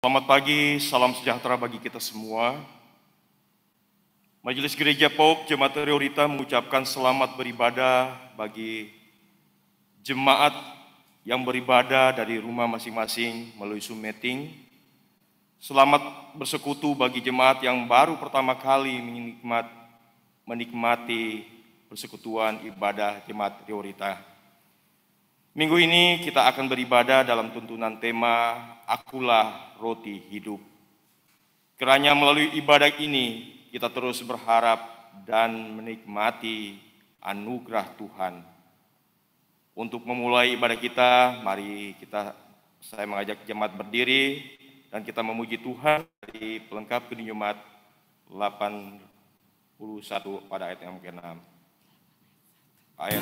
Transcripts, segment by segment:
Selamat pagi, salam sejahtera bagi kita semua. Majelis Gereja PAUK Jemaat Riorita mengucapkan selamat beribadah bagi jemaat yang beribadah dari rumah masing-masing melalui Zoom meeting. Selamat bersekutu bagi jemaat yang baru pertama kali menikmati persekutuan ibadah Jemaat Riorita. Minggu ini kita akan beribadah dalam tuntunan tema Akulah Roti Hidup. Kiranya melalui ibadah ini kita terus berharap dan menikmati anugerah Tuhan. Untuk memulai ibadah kita, mari saya mengajak jemaat berdiri dan kita memuji Tuhan dari pelengkap Kidung Jumat 81 pada ayat yang ke-6. Ayat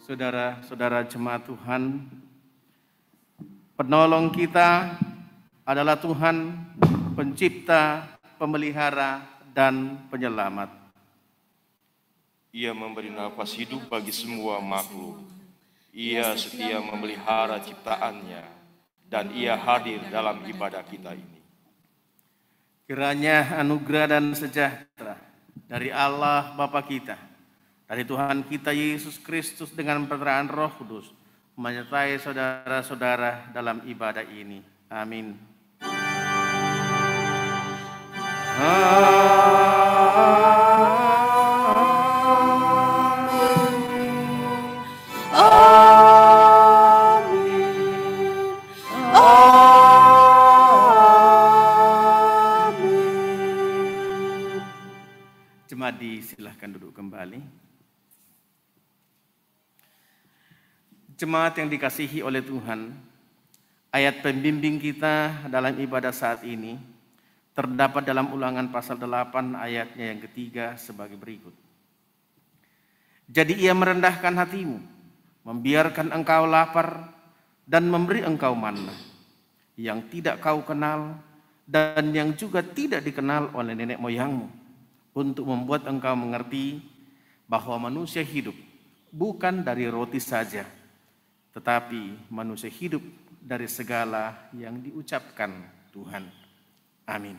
Saudara-saudara jemaat Tuhan, penolong kita adalah Tuhan, pencipta, pemelihara, dan penyelamat. Ia memberi nafas hidup bagi semua makhluk. Ia setia memelihara ciptaannya, dan ia hadir dalam ibadah kita ini. Kiranya anugerah dan sejahtera dari Allah Bapa kita, dari Tuhan kita Yesus Kristus dengan penyertaan Roh Kudus menyertai saudara-saudara dalam ibadah ini. Amin. Jemaat disilahkan duduk kembali. Jemaat yang dikasihi oleh Tuhan, ayat pembimbing kita dalam ibadah saat ini terdapat dalam Ulangan pasal 8 ayatnya yang ketiga sebagai berikut. Jadi ia merendahkan hatimu, membiarkan engkau lapar dan memberi engkau manna yang tidak kau kenal dan yang juga tidak dikenal oleh nenek moyangmu, untuk membuat engkau mengerti bahwa manusia hidup bukan dari roti saja, tetapi manusia hidup dari segala yang diucapkan Tuhan. Amin.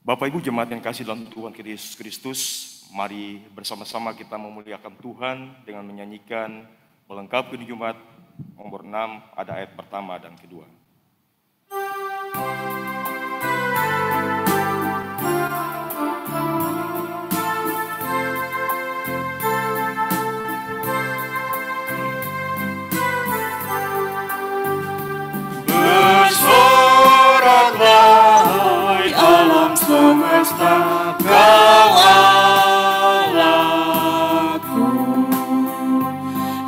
Bapak Ibu jemaat yang kasih dalam Tuhan Yesus Kristus, mari bersama-sama kita memuliakan Tuhan dengan menyanyikan pelengkap Kidung Jumat nomor 6 ada ayat pertama dan kedua. Semesta kau Allahku,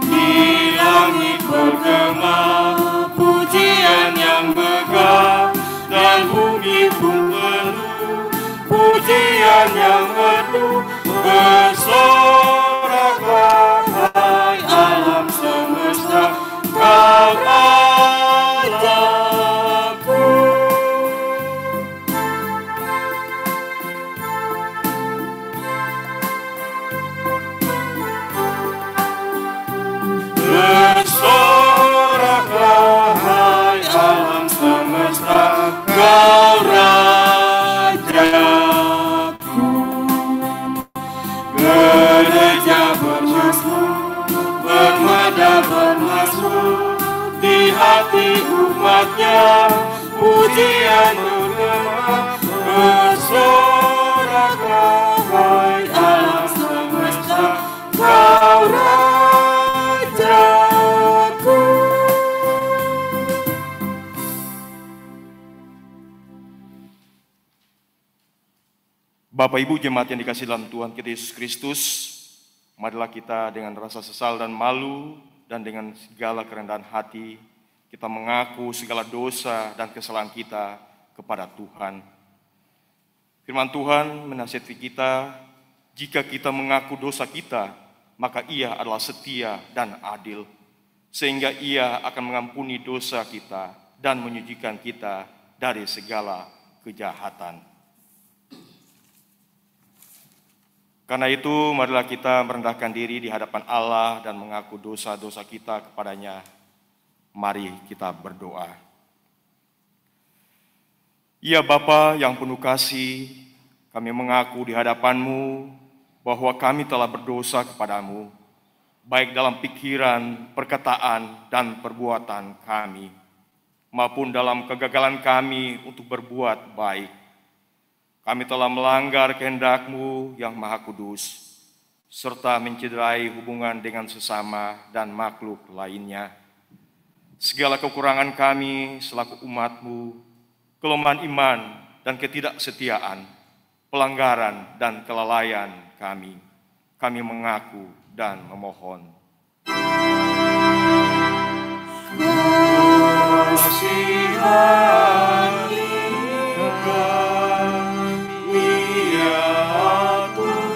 di langit bergema pujian yang megah, dan bumi pun penuh pujian yang merdu. Bersoraklah hai alam semesta kau Allahku. sesungguhnya pujian bergema bersorak-sorak, hai alam semesta, kau Rajaku. Bapak Ibu jemaat yang dikasihi dalam Tuhan kita Yesus Kristus, marilah kita dengan rasa sesal dan malu dan dengan segala kerendahan hati kita mengaku segala dosa dan kesalahan kita kepada Tuhan. Firman Tuhan menasihati kita, jika kita mengaku dosa kita, maka Ia adalah setia dan adil, sehingga Ia akan mengampuni dosa kita dan menyucikan kita dari segala kejahatan. Karena itu, marilah kita merendahkan diri di hadapan Allah dan mengaku dosa-dosa kita kepadanya. Mari kita berdoa. Ya Bapa yang penuh kasih, kami mengaku di hadapan-Mu bahwa kami telah berdosa kepadamu, baik dalam pikiran, perkataan, dan perbuatan kami, maupun dalam kegagalan kami untuk berbuat baik. Kami telah melanggar kehendak-Mu yang Maha Kudus, serta mencederai hubungan dengan sesama dan makhluk lainnya. Segala kekurangan kami selaku umat-Mu, kelemahan iman dan ketidaksetiaan, pelanggaran dan kelalaian kami mengaku dan memohon. Kasihani kami ya Tuhan.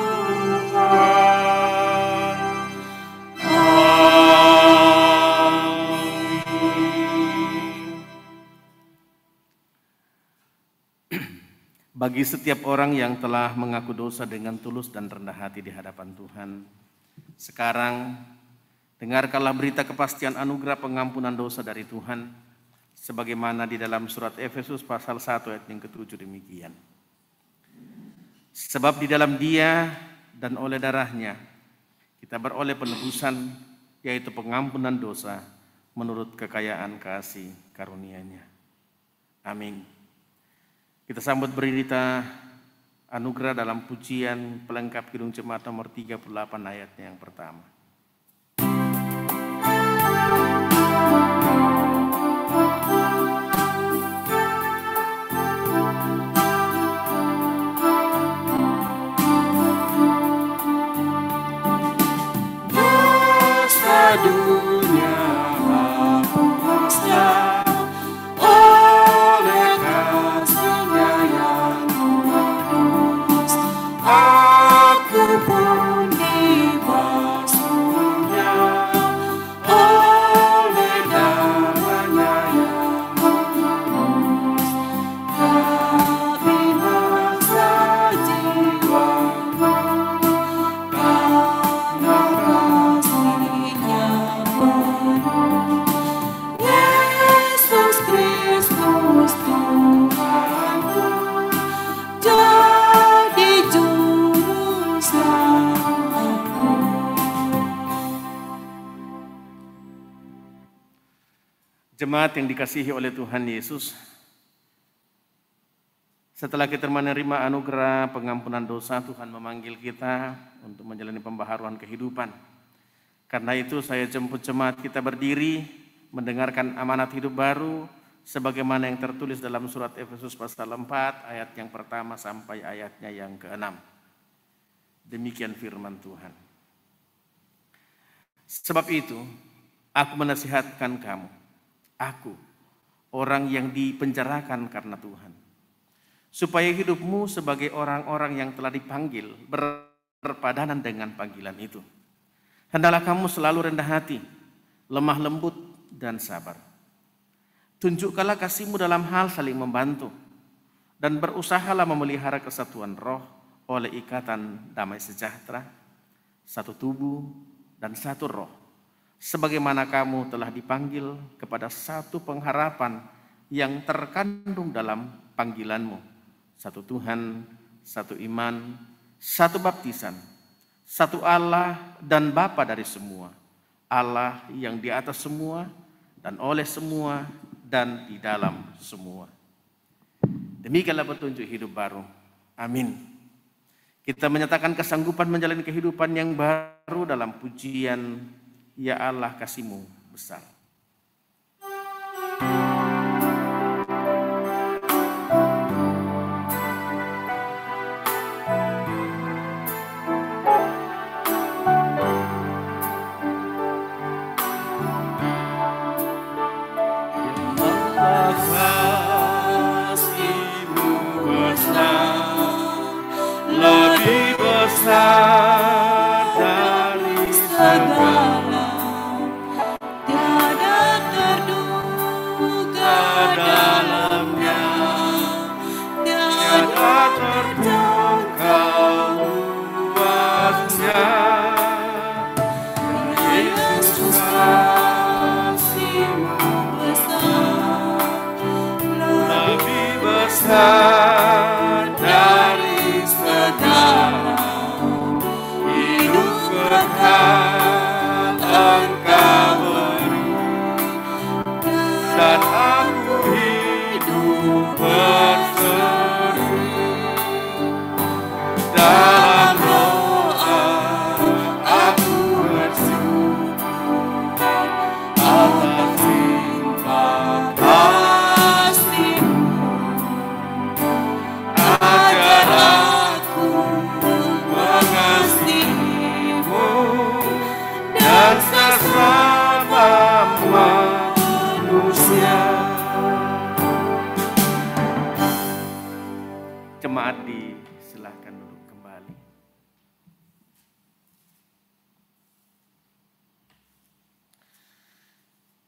Bagi setiap orang yang telah mengaku dosa dengan tulus dan rendah hati di hadapan Tuhan, sekarang dengarkanlah berita kepastian anugerah pengampunan dosa dari Tuhan, sebagaimana di dalam surat Efesus pasal 1 ayat yang ke-7 demikian. Sebab di dalam Dia dan oleh darahnya kita beroleh penebusan, yaitu pengampunan dosa menurut kekayaan kasih karunia-Nya. Amin. Kita sambut berita anugerah dalam pujian pelengkap Kidung Jemaat nomor 38 ayatnya yang pertama. Dunia hapusnya oleh kasih-Nya yang kudus, aku pun dibasuhnya oleh darah-Nya yang kudus. Kabinaslah jiwaku karena kasih-Nya penuh. Yesus Kristus Tuhanku, jadi juru selamatku. Jemaat yang dikasihi oleh Tuhan Yesus, setelah kita menerima anugerah pengampunan dosa, Tuhan memanggil kita untuk menjalani pembaharuan kehidupan. Karena itu saya jemput jemaat kita berdiri, mendengarkan amanat hidup baru, sebagaimana yang tertulis dalam surat Efesus pasal 4 ayat yang pertama sampai ayatnya yang ke-6. Demikian firman Tuhan. Sebab itu, aku menasihatkan kamu, aku, orang yang dipenjarakan karena Tuhan, supaya hidupmu sebagai orang-orang yang telah dipanggil berpadanan dengan panggilan itu. Hendaklah kamu selalu rendah hati, lemah lembut, dan sabar. Tunjukkanlah kasih-Mu dalam hal saling membantu, dan berusahalah memelihara kesatuan roh oleh ikatan damai sejahtera, satu tubuh dan satu roh, sebagaimana kamu telah dipanggil kepada satu pengharapan yang terkandung dalam panggilan-Mu, satu Tuhan, satu iman, satu baptisan, satu Allah dan Bapa dari semua, Allah yang di atas semua dan oleh semua dan di dalam semua. Demikianlah petunjuk hidup baru. Amin. Kita menyatakan kesanggupan menjalani kehidupan yang baru dalam pujian, Ya Allah kasih-Mu besar. Jemaat disilahkan duduk kembali.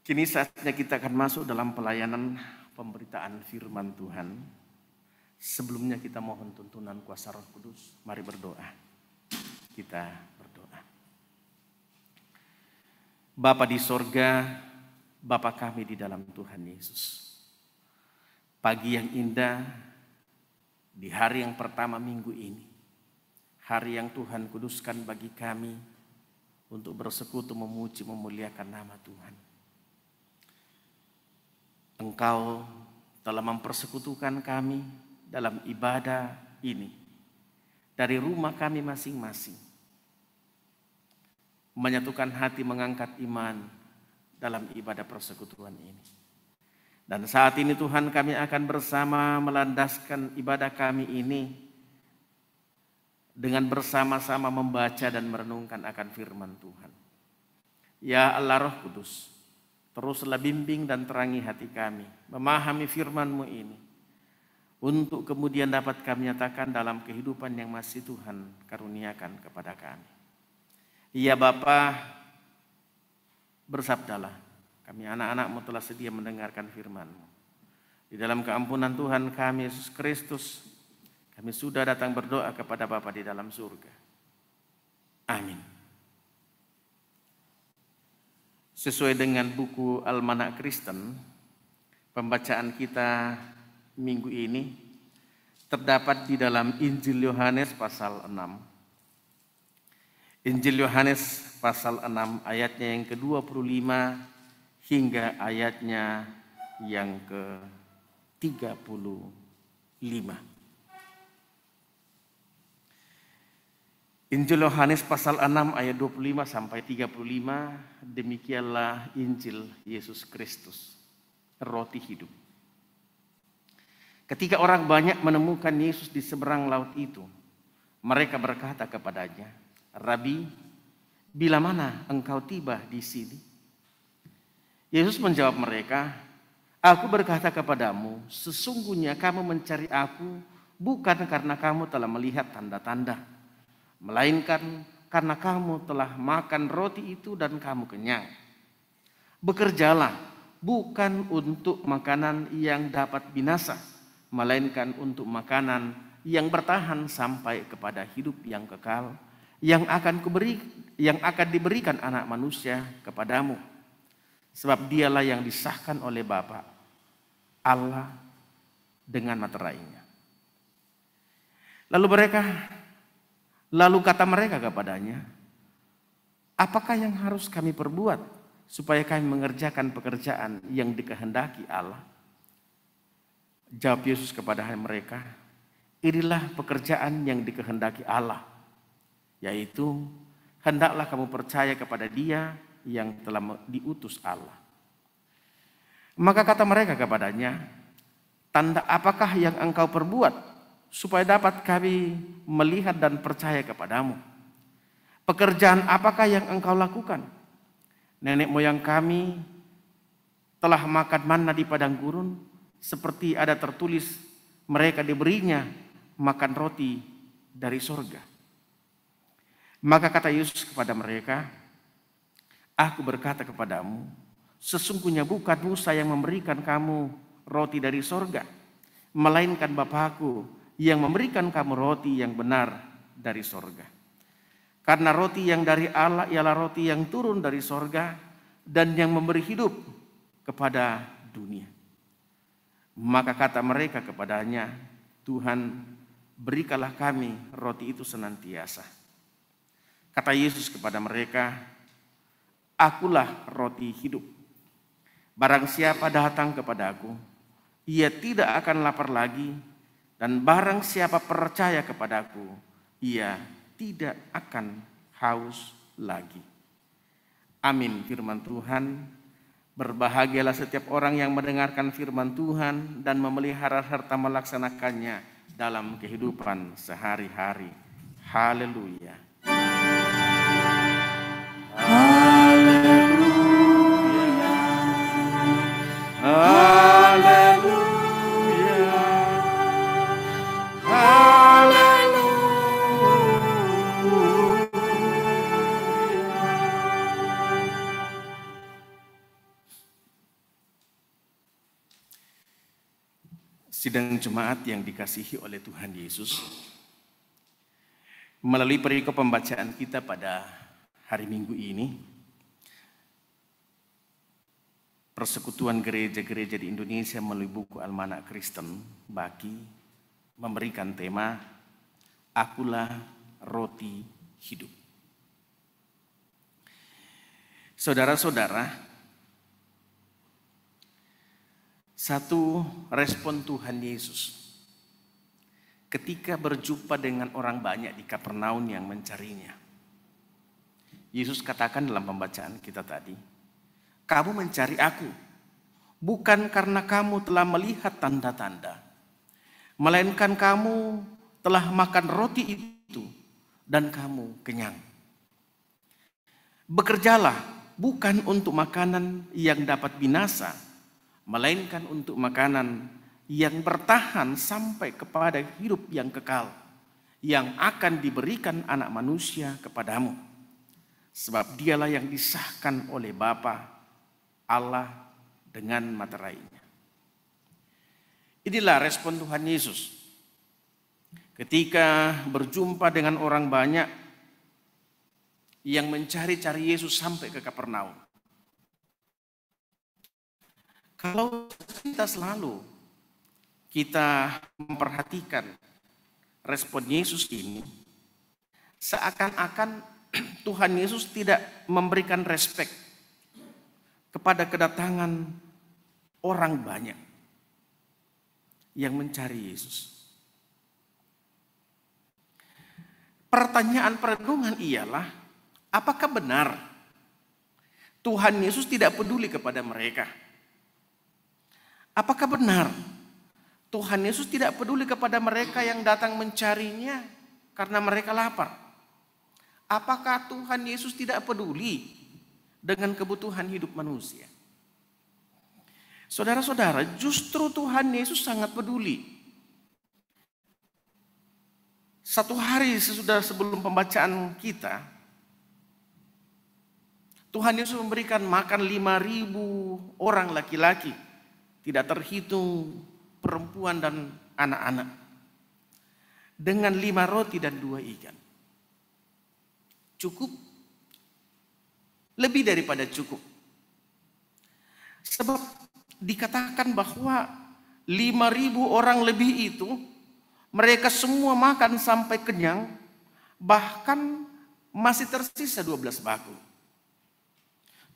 Kini saatnya kita akan masuk dalam pelayanan pemberitaan firman Tuhan. Sebelumnya kita mohon tuntunan kuasa Roh Kudus. Mari berdoa. Kita berdoa. Bapa di sorga, Bapa kami di dalam Tuhan Yesus. Pagi yang indah, di hari yang pertama minggu ini, hari yang Tuhan kuduskan bagi kami untuk bersekutu memuji memuliakan nama Tuhan. Engkau telah mempersekutukan kami dalam ibadah ini dari rumah kami masing-masing. Menyatukan hati mengangkat iman dalam ibadah persekutuan ini. Dan saat ini Tuhan kami akan bersama melandaskan ibadah kami ini dengan bersama-sama membaca dan merenungkan akan firman Tuhan. Ya Allah Roh Kudus, teruslah bimbing dan terangi hati kami, memahami firman-Mu ini, untuk kemudian dapat kami nyatakan dalam kehidupan yang masih Tuhan karuniakan kepada kami. Ya Bapa, bersabdalah. Kami anak-anak-Mu telah sedia mendengarkan firman-Mu. Di dalam keampunan Tuhan kami Yesus Kristus, kami sudah datang berdoa kepada Bapa di dalam surga. Amin. Sesuai dengan buku Almanak Kristen, pembacaan kita minggu ini terdapat di dalam Injil Yohanes pasal 6. Injil Yohanes pasal 6 ayatnya yang ke-25 hingga ayatnya yang ke-35. Injil Yohanes pasal 6 ayat 25 sampai 35, demikianlah Injil Yesus Kristus, roti hidup. Ketika orang banyak menemukan Yesus di seberang laut itu, mereka berkata kepadanya, "Rabi, bila mana engkau tiba di sini?" Yesus menjawab mereka, "Aku berkata kepadamu, sesungguhnya kamu mencari aku bukan karena kamu telah melihat tanda-tanda, melainkan karena kamu telah makan roti itu dan kamu kenyang. Bekerjalah bukan untuk makanan yang dapat binasa, melainkan untuk makanan yang bertahan sampai kepada hidup yang kekal, yang akan diberikan Anak Manusia kepadamu. Sebab dialah yang disahkan oleh Bapa Allah dengan materainya." Lalu kata mereka kepadanya, "Apakah yang harus kami perbuat supaya kami mengerjakan pekerjaan yang dikehendaki Allah? Jawab Yesus kepada mereka, inilah pekerjaan yang dikehendaki Allah, yaitu hendaklah kamu percaya kepada Dia yang telah diutus Allah. Maka kata mereka kepadanya, tanda apakah yang engkau perbuat supaya dapat kami melihat dan percaya kepadamu? Pekerjaan apakah yang engkau lakukan? Nenek moyang kami telah makan manna di padang gurun, seperti ada tertulis mereka diberinya makan roti dari sorga. Maka kata Yesus kepada mereka, aku berkata kepadamu, sesungguhnya bukan Musa yang memberikan kamu roti dari sorga, melainkan Bapa-Ku yang memberikan kamu roti yang benar dari sorga. Karena roti yang dari Allah ialah roti yang turun dari sorga dan yang memberi hidup kepada dunia. Maka kata mereka kepadanya, Tuhan, berikanlah kami roti itu senantiasa. Kata Yesus kepada mereka, akulah roti hidup. Barang siapa datang kepadaku, ia tidak akan lapar lagi, dan barang siapa percaya kepadaku, ia tidak akan haus lagi. Amin firman Tuhan. Berbahagialah setiap orang yang mendengarkan firman Tuhan dan memelihara serta melaksanakannya dalam kehidupan sehari-hari. Haleluya. Haleluya. Haleluya. Sidang jemaat yang dikasihi oleh Tuhan Yesus, melalui perikop pembacaan kita pada hari Minggu ini, Persekutuan Gereja-Gereja di Indonesia melalui buku Almanak Kristen Baki memberikan tema Akulah Roti Hidup. Saudara-saudara, satu respon Tuhan Yesus ketika berjumpa dengan orang banyak di Kapernaum yang mencarinya. Yesus katakan dalam pembacaan kita tadi, kamu mencari aku bukan karena kamu telah melihat tanda-tanda, melainkan kamu telah makan roti itu dan kamu kenyang. Bekerjalah bukan untuk makanan yang dapat binasa, melainkan untuk makanan yang bertahan sampai kepada hidup yang kekal, yang akan diberikan Anak Manusia kepadamu. Sebab dialah yang disahkan oleh Bapa Allah dengan materainya. Inilah respon Tuhan Yesus ketika berjumpa dengan orang banyak yang mencari-cari Yesus sampai ke Kapernaum. Kalau kita memperhatikan respon Yesus ini, seakan-akan Tuhan Yesus tidak memberikan respek kepada kedatangan orang banyak yang mencari Yesus. Pertanyaan perenungan ialah, apakah benar Tuhan Yesus tidak peduli kepada mereka? Apakah benar Tuhan Yesus tidak peduli kepada mereka yang datang mencarinya karena mereka lapar? Apakah Tuhan Yesus tidak peduli dengan kebutuhan hidup manusia? Saudara-saudara, justru Tuhan Yesus sangat peduli. Satu hari sesudah sebelum pembacaan kita, Tuhan Yesus memberikan makan 5.000 orang laki-laki. Tidak terhitung perempuan dan anak-anak. Dengan 5 roti dan 2 ikan. Cukup? Lebih daripada cukup. Sebab dikatakan bahwa 5.000 orang lebih itu, mereka semua makan sampai kenyang, bahkan masih tersisa 12 bakul.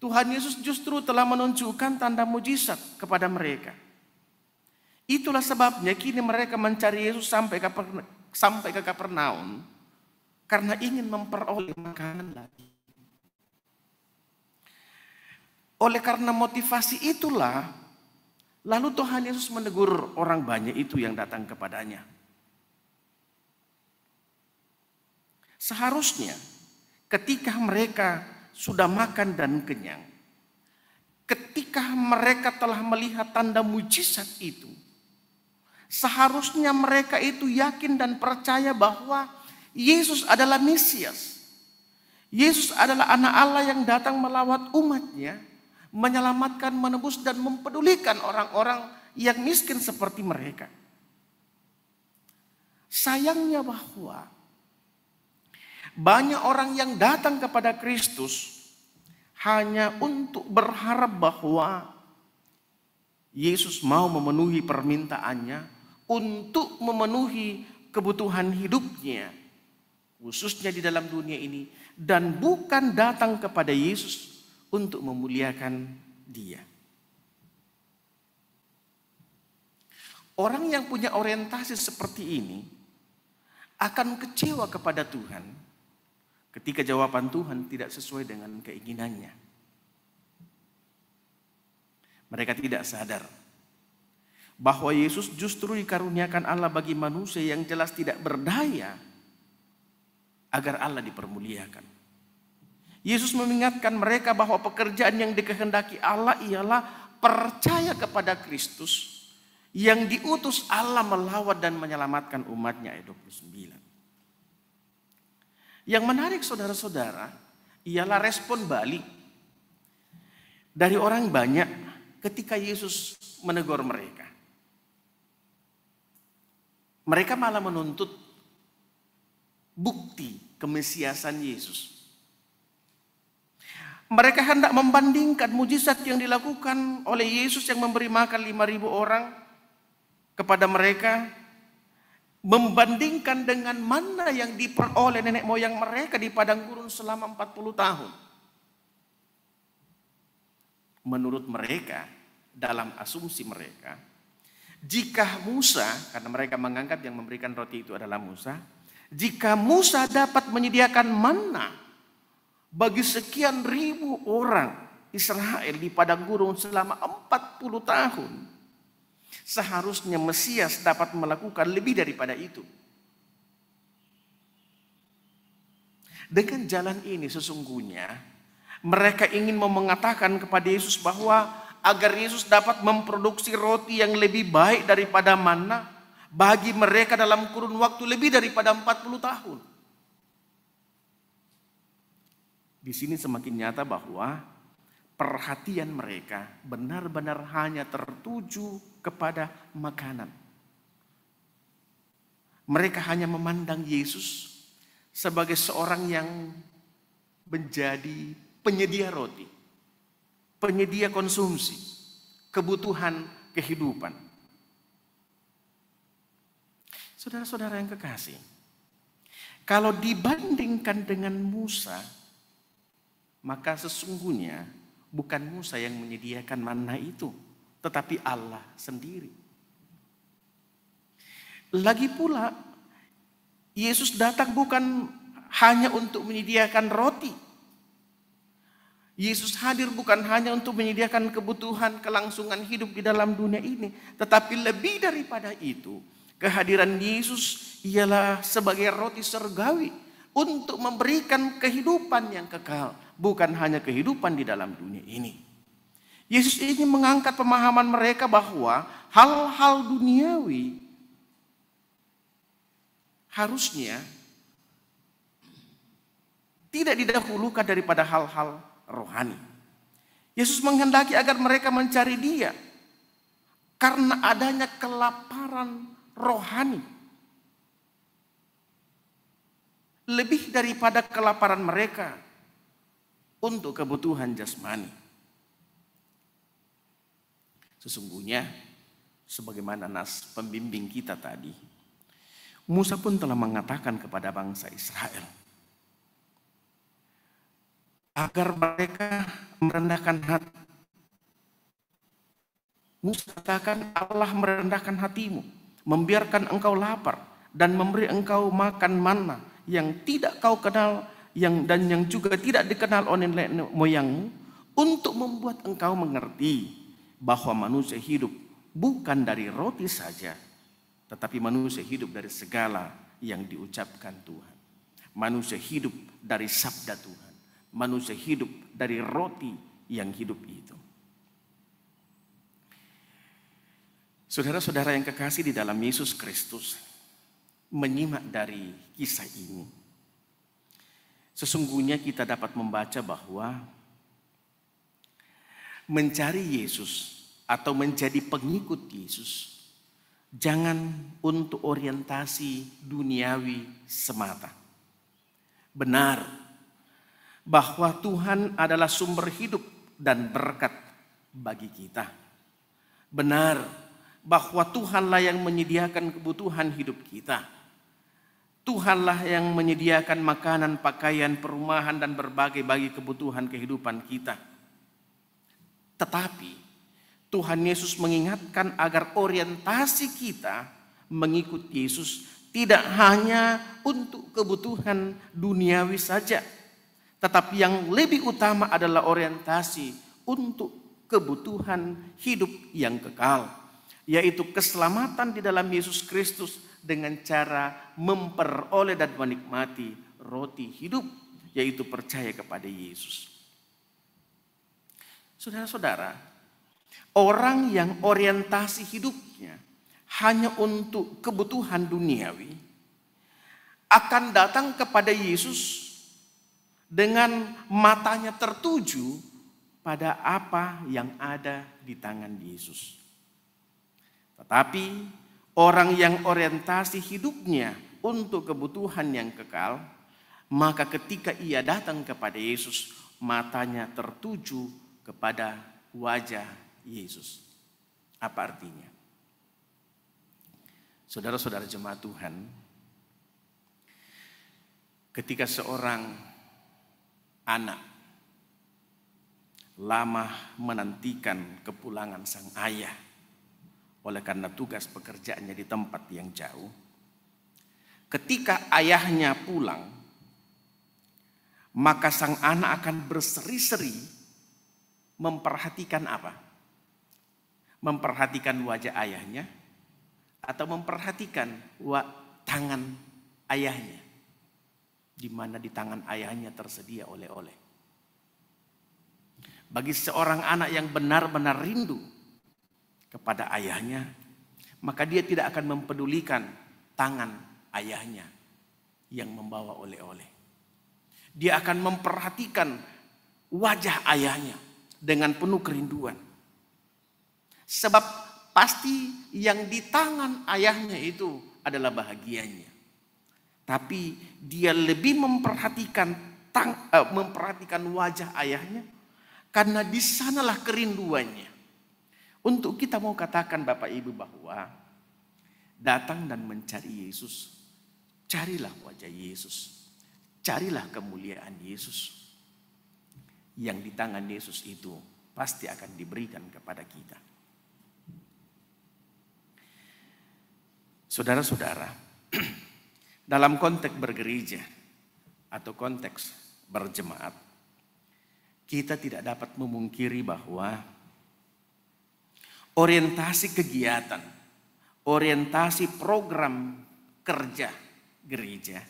Tuhan Yesus justru telah menunjukkan tanda mujizat kepada mereka. Itulah sebabnya kini mereka mencari Yesus sampai ke Kapernaum karena ingin memperoleh makanan lagi. Oleh karena motivasi itulah, lalu Tuhan Yesus menegur orang banyak itu yang datang kepadanya. Seharusnya ketika mereka sudah makan dan kenyang, ketika mereka telah melihat tanda mujizat itu, seharusnya mereka itu yakin dan percaya bahwa Yesus adalah Mesias. Yesus adalah anak Allah yang datang melawat umatnya, menyelamatkan, menebus, dan mempedulikan orang-orang yang miskin seperti mereka. Sayangnya bahwa banyak orang yang datang kepada Kristus hanya untuk berharap bahwa Yesus mau memenuhi permintaannya untuk memenuhi kebutuhan hidupnya, khususnya di dalam dunia ini, dan bukan datang kepada Yesus untuk memuliakan Dia. Orang yang punya orientasi seperti ini akan kecewa kepada Tuhan ketika jawaban Tuhan tidak sesuai dengan keinginannya. Mereka tidak sadar bahwa Yesus justru dikaruniakan Allah bagi manusia yang jelas tidak berdaya agar Allah dipermuliakan. Yesus mengingatkan mereka bahwa pekerjaan yang dikehendaki Allah ialah percaya kepada Kristus yang diutus Allah melawat dan menyelamatkan umatnya, ayat 29. Yang menarik saudara-saudara ialah respon balik dari orang banyak ketika Yesus menegur mereka. Mereka malah menuntut bukti kemesiasan Yesus. Mereka hendak membandingkan mujizat yang dilakukan oleh Yesus yang memberi makan 5.000 orang kepada mereka, membandingkan dengan mana yang diperoleh nenek moyang mereka di padang gurun selama 40 tahun. Menurut mereka, dalam asumsi mereka, jika Musa, karena mereka menganggap yang memberikan roti itu adalah Musa, jika Musa dapat menyediakan manna bagi sekian ribu orang Israel di padang gurun selama 40 tahun, seharusnya Mesias dapat melakukan lebih daripada itu. Dengan jalan ini sesungguhnya mereka ingin mengatakan kepada Yesus bahwa agar Yesus dapat memproduksi roti yang lebih baik daripada manna bagi mereka dalam kurun waktu lebih daripada 40 tahun. Di sini semakin nyata bahwa perhatian mereka benar-benar hanya tertuju kepada makanan. Mereka hanya memandang Yesus sebagai seorang yang menjadi penyedia roti, penyedia konsumsi, kebutuhan kehidupan. Saudara-saudara yang kekasih, kalau dibandingkan dengan Musa, maka sesungguhnya bukan Musa yang menyediakan manna itu, tetapi Allah sendiri. Lagi pula, Yesus datang bukan hanya untuk menyediakan roti. Yesus hadir bukan hanya untuk menyediakan kebutuhan kelangsungan hidup di dalam dunia ini, tetapi lebih daripada itu, kehadiran Yesus ialah sebagai roti surgawi untuk memberikan kehidupan yang kekal, bukan hanya kehidupan di dalam dunia ini. Yesus ini mengangkat pemahaman mereka bahwa hal-hal duniawi harusnya tidak didahulukan daripada hal-hal rohani. Yesus menghendaki agar mereka mencari Dia karena adanya kelaparan rohani. Lebih daripada kelaparan mereka untuk kebutuhan jasmani. Sesungguhnya, sebagaimana nas pembimbing kita tadi, Musa pun telah mengatakan kepada bangsa Israel, agar mereka merendahkan hati. Musa katakan Allah merendahkan hatimu, membiarkan engkau lapar dan memberi engkau makan manna yang tidak kau kenal dan yang juga tidak dikenal oleh nenek moyangmu, untuk membuat engkau mengerti bahwa manusia hidup bukan dari roti saja, tetapi manusia hidup dari segala yang diucapkan Tuhan. Manusia hidup dari sabda Tuhan. Manusia hidup dari roti yang hidup itu. Saudara-saudara yang kekasih di dalam Yesus Kristus, menyimak dari kisah ini, sesungguhnya kita dapat membaca bahwa mencari Yesus atau menjadi pengikut Yesus jangan untuk orientasi duniawi semata. Benar bahwa Tuhan adalah sumber hidup dan berkat bagi kita. Benar bahwa Tuhanlah yang menyediakan kebutuhan hidup kita. Tuhanlah yang menyediakan makanan, pakaian, perumahan, dan berbagai kebutuhan kehidupan kita. Tetapi Tuhan Yesus mengingatkan agar orientasi kita mengikut Yesus tidak hanya untuk kebutuhan duniawi saja, tetapi yang lebih utama adalah orientasi untuk kebutuhan hidup yang kekal, yaitu keselamatan di dalam Yesus Kristus dengan cara memperoleh dan menikmati roti hidup, yaitu percaya kepada Yesus. Saudara-saudara, orang yang orientasi hidupnya hanya untuk kebutuhan duniawi akan datang kepada Yesus dengan matanya tertuju pada apa yang ada di tangan Yesus. Tetapi orang yang orientasi hidupnya untuk kebutuhan yang kekal, maka ketika ia datang kepada Yesus, matanya tertuju kepada wajah Yesus. Apa artinya? Saudara-saudara jemaat Tuhan, ketika seorang anak lama menantikan kepulangan sang ayah oleh karena tugas pekerjaannya di tempat yang jauh, ketika ayahnya pulang, maka sang anak akan berseri-seri memperhatikan apa? Memperhatikan wajah ayahnya atau memperhatikan tangan ayahnya, di mana di tangan ayahnya tersedia oleh-oleh. Bagi seorang anak yang benar-benar rindu kepada ayahnya, maka dia tidak akan mempedulikan tangan ayahnya yang membawa oleh-oleh. Dia akan memperhatikan wajah ayahnya dengan penuh kerinduan. Sebab pasti yang di tangan ayahnya itu adalah bahagianya. Tapi dia lebih memperhatikan wajah ayahnya, karena di sanalah kerinduannya. Untuk kita mau katakan Bapak Ibu bahwa datang dan mencari Yesus, carilah wajah Yesus, carilah kemuliaan Yesus. Yang di tangan Yesus itu pasti akan diberikan kepada kita. Saudara-saudara, dalam konteks bergereja atau konteks berjemaat, kita tidak dapat memungkiri bahwa orientasi kegiatan, orientasi program kerja gereja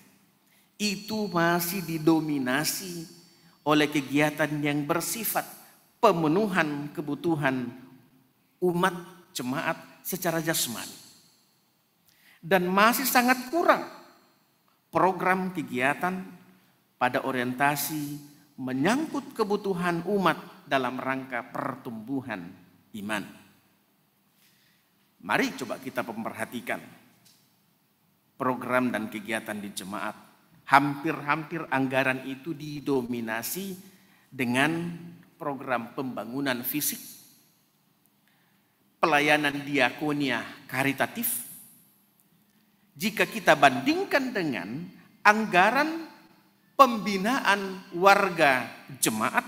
itu masih didominasi oleh kegiatan yang bersifat pemenuhan kebutuhan umat jemaat secara jasmani. Dan masih sangat kurang program kegiatan pada orientasi menyangkut kebutuhan umat dalam rangka pertumbuhan iman. Mari coba kita memperhatikan program dan kegiatan di jemaat. Hampir-hampir anggaran itu didominasi dengan program pembangunan fisik, pelayanan diakonia karitatif. Jika kita bandingkan dengan anggaran pembinaan warga jemaat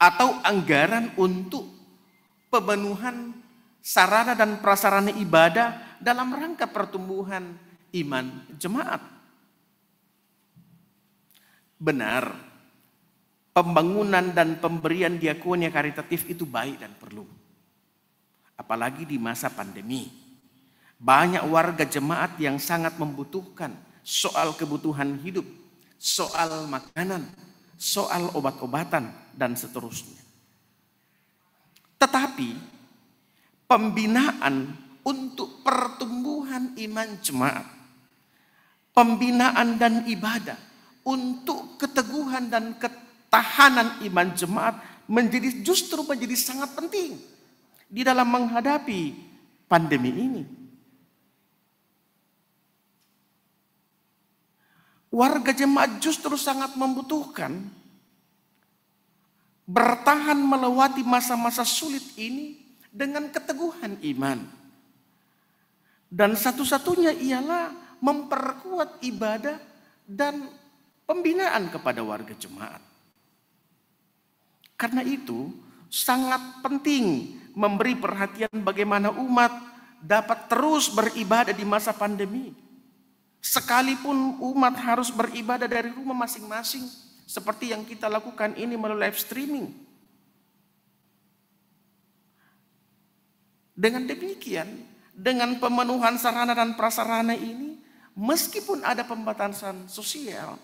atau anggaran untuk pemenuhan sarana dan prasarana ibadah dalam rangka pertumbuhan iman jemaat. Benar, pembangunan dan pemberian diakonia karitatif itu baik dan perlu. Apalagi di masa pandemi. Banyak warga jemaat yang sangat membutuhkan soal kebutuhan hidup, soal makanan, soal obat-obatan, dan seterusnya. Tetapi pembinaan untuk pertumbuhan iman jemaat, pembinaan dan ibadah untuk keteguhan dan ketahanan iman jemaat justru menjadi sangat penting di dalam menghadapi pandemi ini. Warga jemaat justru sangat membutuhkan bertahan melewati masa-masa sulit ini dengan keteguhan iman. Dan satu-satunya ialah memperkuat ibadah dan pembinaan kepada warga jemaat. Karena itu sangat penting memberi perhatian bagaimana umat dapat terus beribadah di masa pandemi. Sekalipun umat harus beribadah dari rumah masing-masing, seperti yang kita lakukan ini melalui live streaming. Dengan demikian, dengan pemenuhan sarana dan prasarana ini, meskipun ada pembatasan sosial,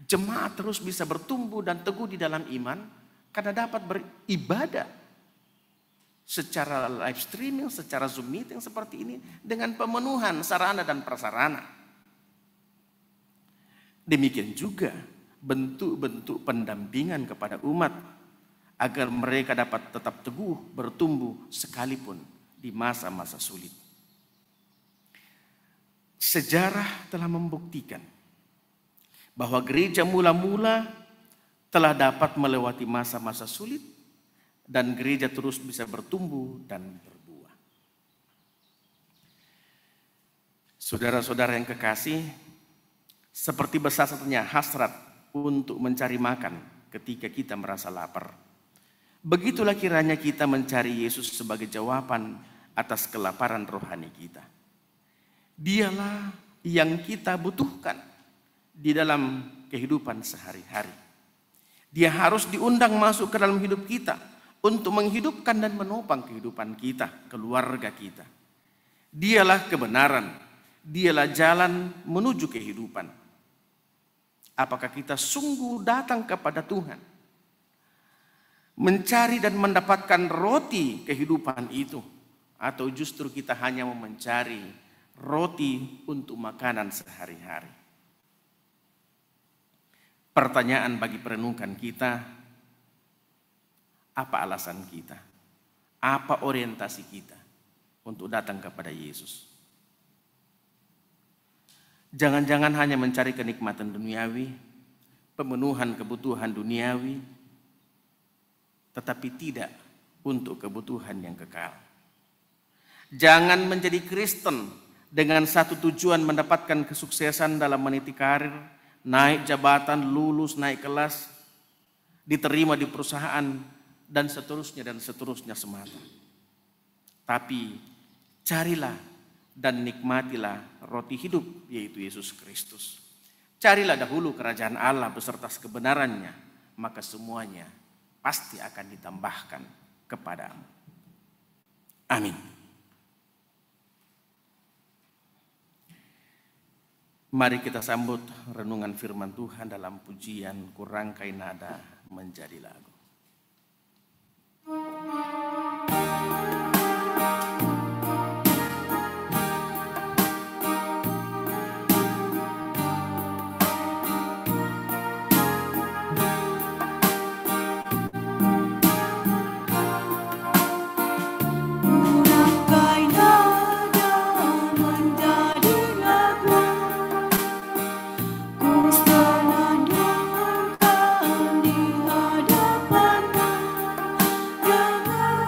jemaat terus bisa bertumbuh dan teguh di dalam iman karena dapat beribadah secara live streaming, secara Zoom meeting seperti ini dengan pemenuhan sarana dan prasarana. Demikian juga bentuk-bentuk pendampingan kepada umat agar mereka dapat tetap teguh bertumbuh sekalipun di masa-masa sulit. Sejarah telah membuktikan bahwa gereja mula-mula telah dapat melewati masa-masa sulit dan gereja terus bisa bertumbuh dan berbuah. Saudara-saudara yang kekasih, seperti besar satunya hasrat untuk mencari makan ketika kita merasa lapar, begitulah kiranya kita mencari Yesus sebagai jawaban atas kelaparan rohani kita. Dialah yang kita butuhkan di dalam kehidupan sehari-hari. Dia harus diundang masuk ke dalam hidup kita untuk menghidupkan dan menopang kehidupan kita, keluarga kita. Dialah kebenaran, dialah jalan menuju kehidupan. Apakah kita sungguh datang kepada Tuhan, mencari dan mendapatkan roti kehidupan itu, atau justru kita hanya mau mencari roti untuk makanan sehari-hari? Pertanyaan bagi perenungan kita, apa alasan kita? Apa orientasi kita untuk datang kepada Yesus? Jangan-jangan hanya mencari kenikmatan duniawi, pemenuhan kebutuhan duniawi, tetapi tidak untuk kebutuhan yang kekal. Jangan menjadi Kristen dengan satu tujuan mendapatkan kesuksesan dalam meniti karir, naik jabatan, lulus, naik kelas, diterima di perusahaan, dan seterusnya semata. Tapi carilah dan nikmatilah roti hidup, yaitu Yesus Kristus. Carilah dahulu kerajaan Allah beserta kebenarannya, maka semuanya pasti akan ditambahkan kepadamu. Amin. Mari kita sambut renungan firman Tuhan dalam pujian Kurangkai Nada Menjadi Lagu. Kurangkai nada menjadi lagu, ku senandungkan di hadapan-Mu dengan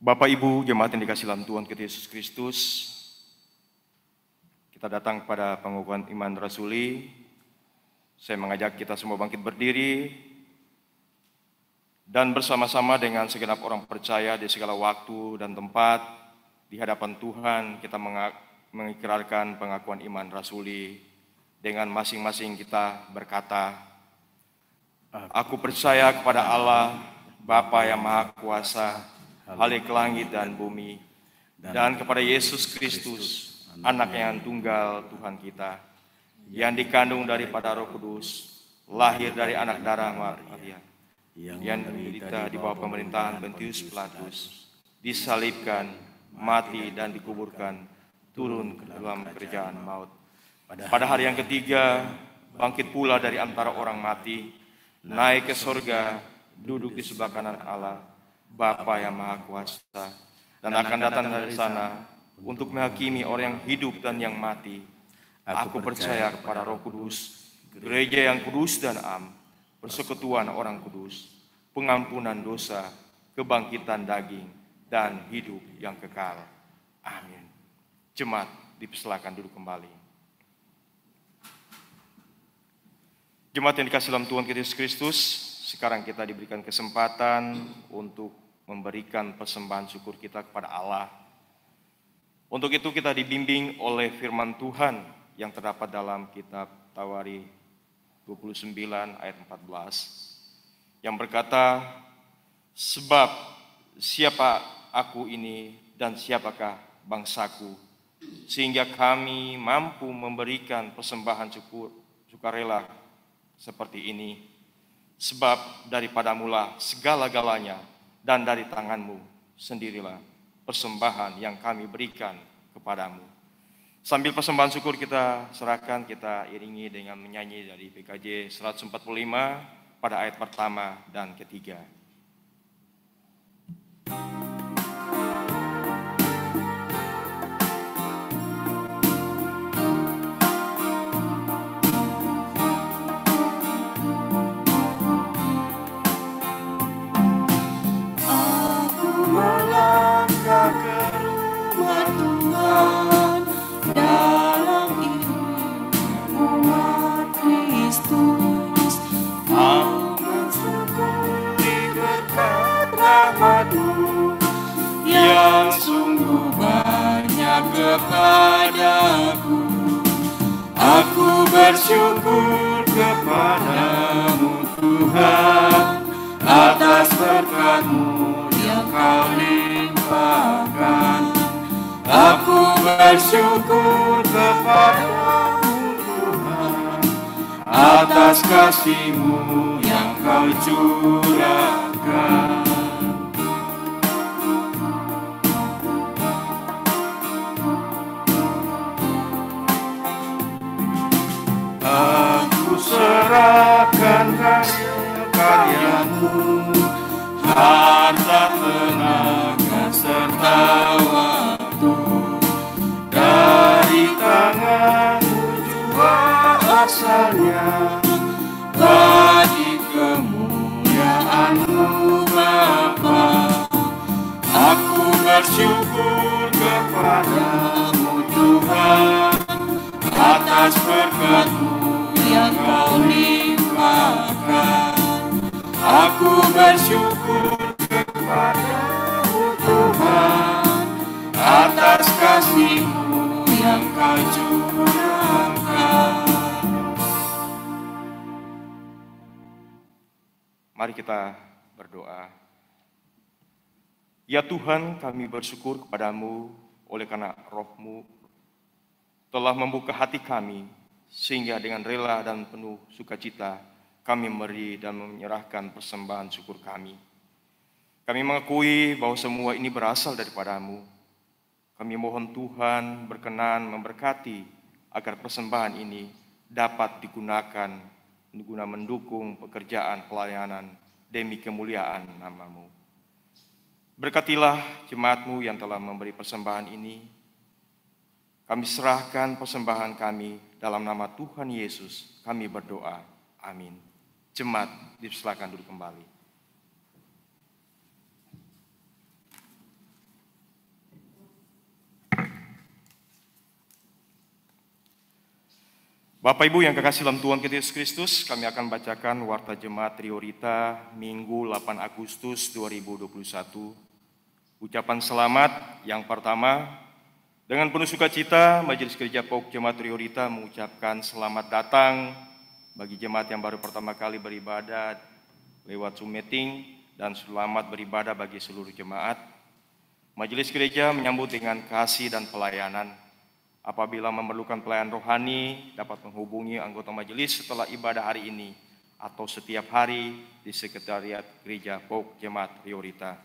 Bapak Ibu jemaat yang dikasihi dalam Tuhan kita Yesus Kristus, kita datang kepada pengakuan iman rasuli. Saya mengajak kita semua bangkit berdiri dan bersama-sama dengan segenap orang percaya di segala waktu dan tempat di hadapan Tuhan kita mengikrarkan pengakuan iman rasuli dengan masing-masing kita berkata, Aku percaya kepada Allah, Bapa yang Maha Kuasa, Halik langit dan bumi, dan kepada Yesus Kristus, Anak yang tunggal Tuhan kita, yang dikandung daripada Roh Kudus, lahir dari anak darah Maria, yang menderita di bawah pemerintahan Pontius Pilatus, disalibkan, mati dan dikuburkan, turun ke dalam kerajaan maut. Pada hari yang ketiga, bangkit pula dari antara orang mati, naik ke sorga, duduk di sebelah kanan Allah, Bapa yang Maha Kuasa, dan akan datang dari sana untuk menghakimi orang yang hidup dan yang mati. Aku percaya kepada Roh Kudus, gereja yang kudus dan am, persekutuan orang kudus, pengampunan dosa, kebangkitan daging, dan hidup yang kekal. Amin. Jemaat dipersilakan duduk kembali. Jemaat yang dikasihi dalam Tuhan Yesus Kristus, sekarang kita diberikan kesempatan untuk memberikan persembahan syukur kita kepada Allah. Untuk itu kita dibimbing oleh firman Tuhan yang terdapat dalam kitab Tawari 29 ayat 14 yang berkata, sebab siapa aku ini dan siapakah bangsaku, sehingga kami mampu memberikan persembahan sukarela seperti ini. Sebab daripadamulah segala-galanya, dan dari tanganmu sendirilah persembahan yang kami berikan kepadamu. Sambil persembahan syukur kita serahkan, kita iringi dengan menyanyi dari PKJ 145 pada ayat pertama dan ketiga. Yang sungguh banyak kepadaku, aku bersyukur kepadamu Tuhan, atas berkat-Mu yang Kau limpahkan. Aku bersyukur kepadamu Tuhan, atas kasih-Mu yang Kau curahkan. Serahkan karya-karyamu, harta, tenaga, serta waktu. Dari tangan-Mu jua asalnya, bagi kemuliaan-Mu Bapa. Aku bersyukur kepadamu Tuhan, atas berkat-Mu yang Kau limpahkan. Aku bersyukur kepadamu Tuhan, atas kasih-Mu yang Kau curahkan. Mari kita berdoa. Ya Tuhan, kami bersyukur kepadamu oleh karena Roh-Mu telah membuka hati kami, sehingga dengan rela dan penuh sukacita kami memberi dan menyerahkan persembahan syukur kami. Kami mengakui bahwa semua ini berasal daripada-Mu. Kami mohon Tuhan berkenan memberkati agar persembahan ini dapat digunakan guna mendukung pekerjaan pelayanan demi kemuliaan nama-Mu. Berkatilah jemaat-Mu yang telah memberi persembahan ini. Kami serahkan persembahan kami dalam nama Tuhan Yesus. Kami berdoa. Amin. Jemaat dipersilakan duduk kembali. Bapak Ibu yang kekasih dalam Tuhan kita Yesus Kristus, kami akan bacakan Warta Jemaat Triorita Minggu 8 Agustus 2021. Ucapan selamat yang pertama, dengan penuh sukacita Majelis Gereja POK Jemaat Triorita mengucapkan selamat datang bagi jemaat yang baru pertama kali beribadah lewat Zoom meeting, dan selamat beribadah bagi seluruh jemaat. Majelis Gereja menyambut dengan kasih dan pelayanan. Apabila memerlukan pelayanan rohani, dapat menghubungi anggota majelis setelah ibadah hari ini atau setiap hari di Sekretariat Gereja POK Jemaat Triorita.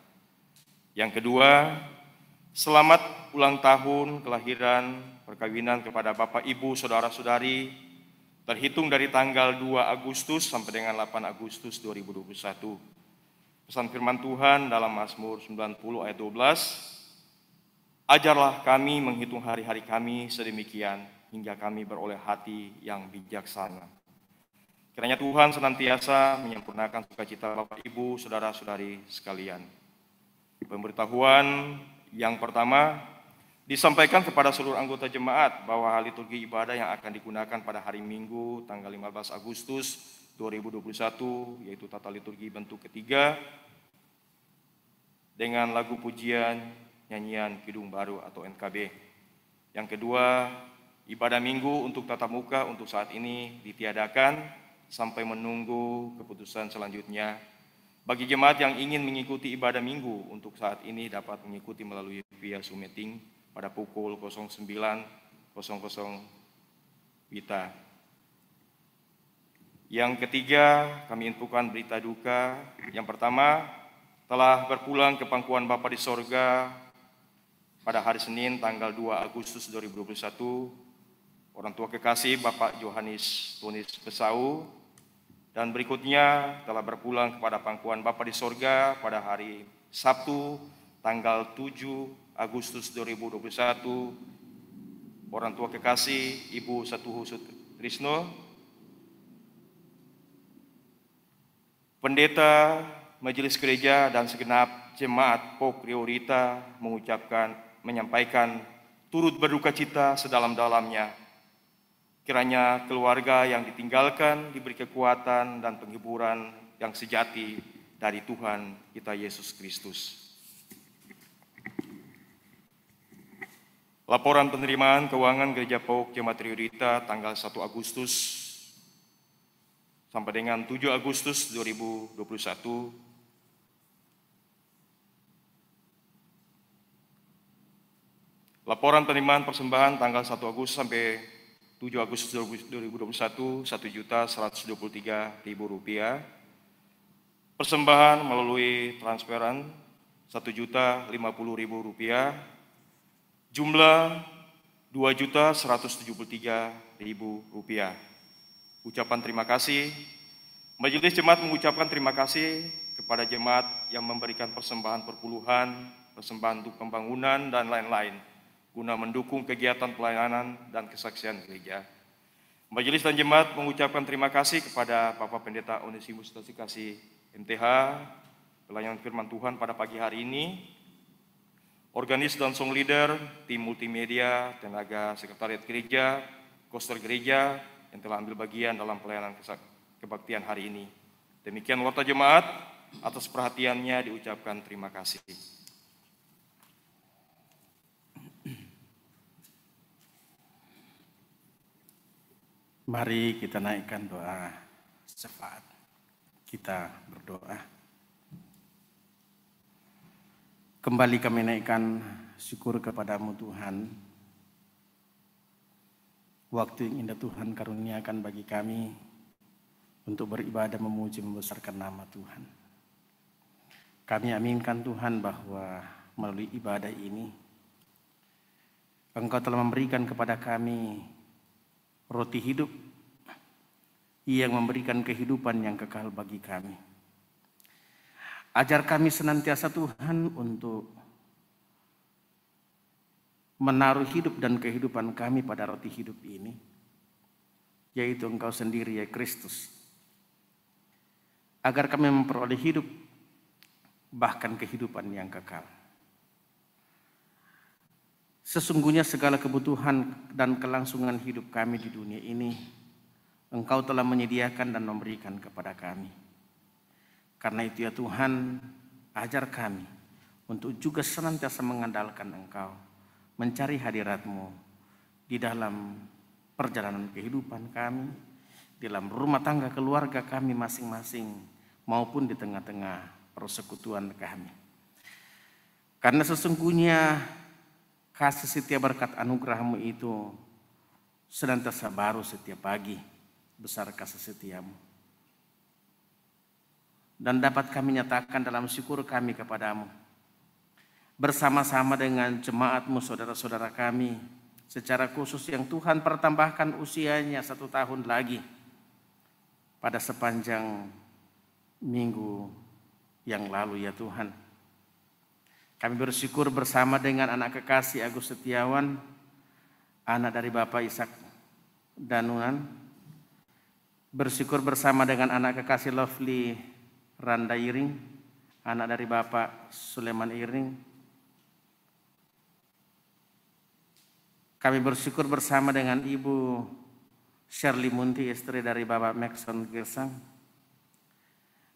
Yang kedua, selamat ulang tahun kelahiran perkawinan kepada Bapak Ibu Saudara-saudari terhitung dari tanggal 2 Agustus sampai dengan 8 Agustus 2021. Pesan firman Tuhan dalam Mazmur 90 ayat 12, ajarlah kami menghitung hari-hari kami sedemikian hingga kami beroleh hati yang bijaksana. Kiranya Tuhan senantiasa menyempurnakan sukacita Bapak Ibu Saudara-saudari sekalian. Pemberitahuan yang pertama disampaikan kepada seluruh anggota jemaat bahwa liturgi ibadah yang akan digunakan pada hari Minggu tanggal 15 Agustus 2021 yaitu tata liturgi bentuk ketiga dengan lagu pujian nyanyian Kidung Baru atau NKB. Yang kedua, ibadah minggu untuk tatap muka untuk saat ini ditiadakan sampai menunggu keputusan selanjutnya. Bagi jemaat yang ingin mengikuti ibadah minggu untuk saat ini dapat mengikuti melalui via Zoom meeting pada pukul 09.00 WITA. Yang ketiga, kami infokan berita duka. Yang pertama, telah berpulang ke pangkuan Bapa di sorga pada hari Senin tanggal 2 Agustus 2021, orang tua kekasih Bapak Yohanes Tunis Besau, dan berikutnya telah berpulang kepada pangkuan Bapa di sorga pada hari Sabtu tanggal 7 Agustus 2021, orang tua kekasih Ibu Satuhu Sutrisno, pendeta Majelis Gereja dan segenap jemaat POK Triorita menyampaikan turut berduka cita sedalam-dalamnya. Kiranya keluarga yang ditinggalkan diberi kekuatan dan penghiburan yang sejati dari Tuhan kita Yesus Kristus. Laporan penerimaan keuangan Gereja POK Jemaat Triorita tanggal 1 Agustus sampai dengan 7 Agustus 2021. Laporan penerimaan persembahan tanggal 1 Agustus sampai 7 Agustus 2021, Rp1.123.000. Persembahan melalui transferan Rp1.050.000. Jumlah Rp2.173.000. Ucapan terima kasih. Majelis Jemaat mengucapkan terima kasih kepada jemaat yang memberikan persembahan perpuluhan, persembahan untuk pembangunan, dan lain-lain guna mendukung kegiatan pelayanan dan kesaksian gereja. Majelis dan jemaat mengucapkan terima kasih kepada Bapak Pendeta Onesimus Tasikasi MTH, pelayanan firman Tuhan pada pagi hari ini, organis dan song leader, tim multimedia, tenaga sekretariat gereja, koster gereja yang telah ambil bagian dalam pelayanan kebaktian hari ini. Demikian warta jemaat, atas perhatiannya diucapkan terima kasih. Mari kita naikkan doa syafaat. Kita berdoa. Kembali kami naikkan syukur kepadamu Tuhan. Waktu yang indah Tuhan karuniakan bagi kami untuk beribadah memuji membesarkan nama Tuhan. Kami aminkan Tuhan bahwa melalui ibadah ini Engkau telah memberikan kepada kami roti hidup yang memberikan kehidupan yang kekal bagi kami. Ajar kami senantiasa Tuhan untuk menaruh hidup dan kehidupan kami pada roti hidup ini, yaitu Engkau sendiri ya Kristus. Agar kami memperoleh hidup, bahkan kehidupan yang kekal. Sesungguhnya segala kebutuhan dan kelangsungan hidup kami di dunia ini Engkau telah menyediakan dan memberikan kepada kami. Karena itu ya Tuhan, ajar kami untuk juga senantiasa mengandalkan Engkau, mencari hadirat-Mu di dalam perjalanan kehidupan kami, di dalam rumah tangga keluarga kami masing-masing, maupun di tengah-tengah persekutuan kami. Karena sesungguhnya kasih setia berkat anugerah-Mu itu senantiasa baru setiap pagi, besar kasih setia-Mu. Dan dapat kami nyatakan dalam syukur kami kepada-Mu, bersama-sama dengan jemaat-Mu, saudara-saudara kami, secara khusus yang Tuhan pertambahkan usianya 1 tahun lagi pada sepanjang minggu yang lalu ya Tuhan. Kami bersyukur bersama dengan anak kekasih Agus Setiawan, anak dari Bapak Ishak Danuan. Bersyukur bersama dengan anak kekasih Lovely Randa Iring, anak dari Bapak Suleman Iring. Kami bersyukur bersama dengan Ibu Shirley Munti, istri dari Bapak Maxson Girsang.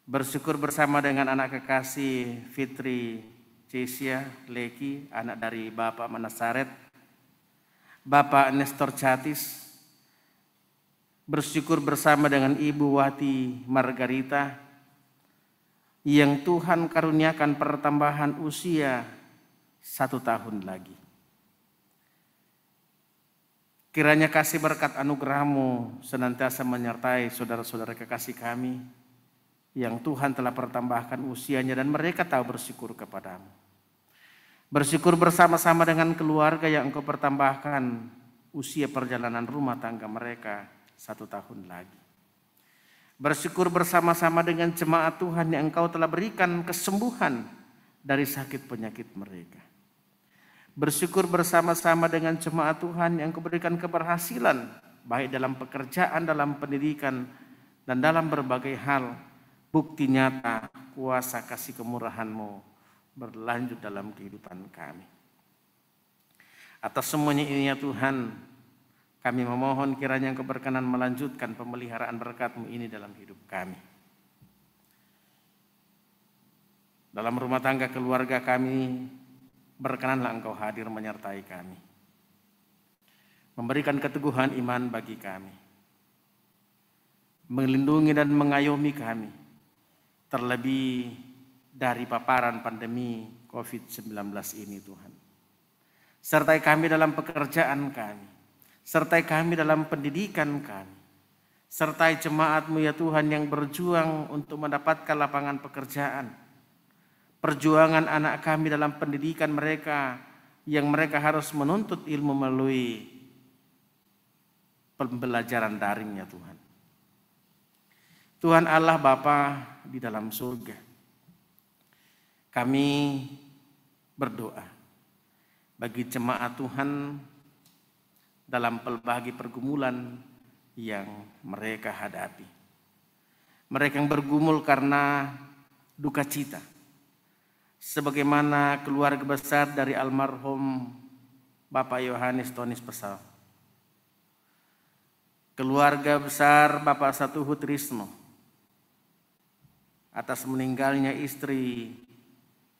Bersyukur bersama dengan anak kekasih Fitri Cesia Leki, anak dari Bapak Manasaret, Bapak Nestor Catis. Bersyukur bersama dengan Ibu Wati Margarita, yang Tuhan karuniakan pertambahan usia 1 tahun lagi. Kiranya kasih berkat anugerah-Mu senantiasa menyertai saudara-saudara kekasih kami yang Tuhan telah pertambahkan usianya dan mereka tahu bersyukur kepada-Mu. Bersyukur bersama-sama dengan keluarga yang Engkau pertambahkan usia perjalanan rumah tangga mereka 1 tahun lagi. Bersyukur bersama-sama dengan jemaat Tuhan yang Engkau telah berikan kesembuhan dari sakit penyakit mereka. Bersyukur bersama-sama dengan jemaat Tuhan yang Engkau berikan keberhasilan baik dalam pekerjaan, dalam pendidikan, dan dalam berbagai hal. Bukti nyata kuasa kasih kemurahan-Mu berlanjut dalam kehidupan kami. Atas semuanya ini ya Tuhan, kami memohon kiranya Engkau berkenan melanjutkan pemeliharaan berkat-Mu ini dalam hidup kami. Dalam rumah tangga keluarga kami, berkenanlah Engkau hadir menyertai kami. Memberikan keteguhan iman bagi kami. Melindungi dan mengayomi kami. Terlebih dari paparan pandemi COVID-19 ini Tuhan. Sertai kami dalam pekerjaan kami. Sertai kami dalam pendidikan kami. Sertai jemaat-Mu ya Tuhan yang berjuang untuk mendapatkan lapangan pekerjaan. Perjuangan anak kami dalam pendidikan mereka yang mereka harus menuntut ilmu melalui pembelajaran daring ya Tuhan. Tuhan Allah Bapa di dalam surga, kami berdoa bagi jemaat Tuhan dalam pelbagai pergumulan yang mereka hadapi. Mereka yang bergumul karena duka cita. Sebagaimana keluarga besar dari almarhum Bapak Yohanes Tonis Pesal. Keluarga besar Bapak Satuhu Trisno. Atas meninggalnya istri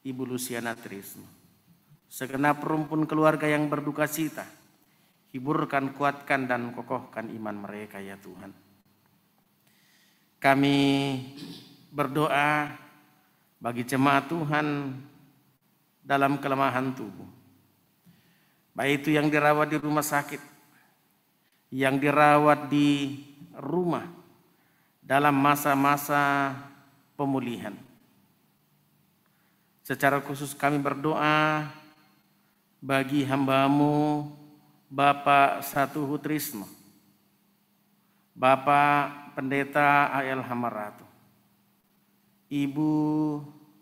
Ibu Luciana Trisno. Segenap rumpun keluarga yang berduka cita. Hiburkan, kuatkan, dan kokohkan iman mereka ya Tuhan. Kami berdoa bagi jemaat Tuhan dalam kelemahan tubuh. Baik itu yang dirawat di rumah sakit, yang dirawat di rumah dalam masa-masa pemulihan. Secara khusus kami berdoa bagi hamba-Mu Bapak Satuhu Trisno, Bapak Pendeta A.L. Hamaratu, Ibu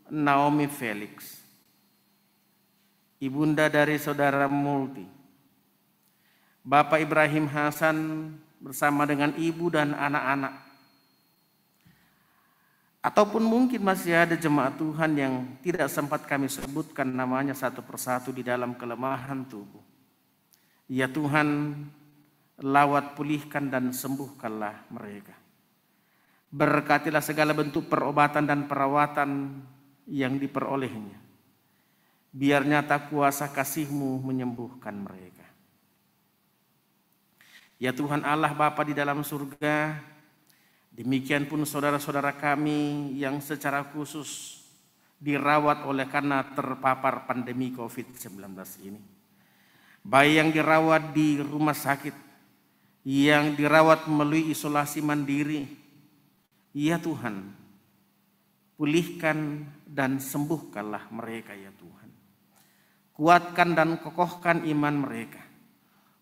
Naomi Felix, Ibunda dari Saudara Multi, Bapak Ibrahim Hasan bersama dengan ibu dan anak-anak. Ataupun mungkin masih ada jemaat Tuhan yang tidak sempat kami sebutkan namanya satu persatu di dalam kelemahan tubuh. Ya Tuhan, lawat pulihkan dan sembuhkanlah mereka. Berkatilah segala bentuk perobatan dan perawatan yang diperolehnya. Biar nyata kuasa kasih-Mu menyembuhkan mereka. Ya Tuhan Allah Bapa di dalam surga, demikian pun saudara-saudara kami yang secara khusus dirawat oleh karena terpapar pandemi COVID-19 ini. Baik yang dirawat di rumah sakit, yang dirawat melalui isolasi mandiri. Ya Tuhan, pulihkan dan sembuhkanlah mereka ya Tuhan. Kuatkan dan kokohkan iman mereka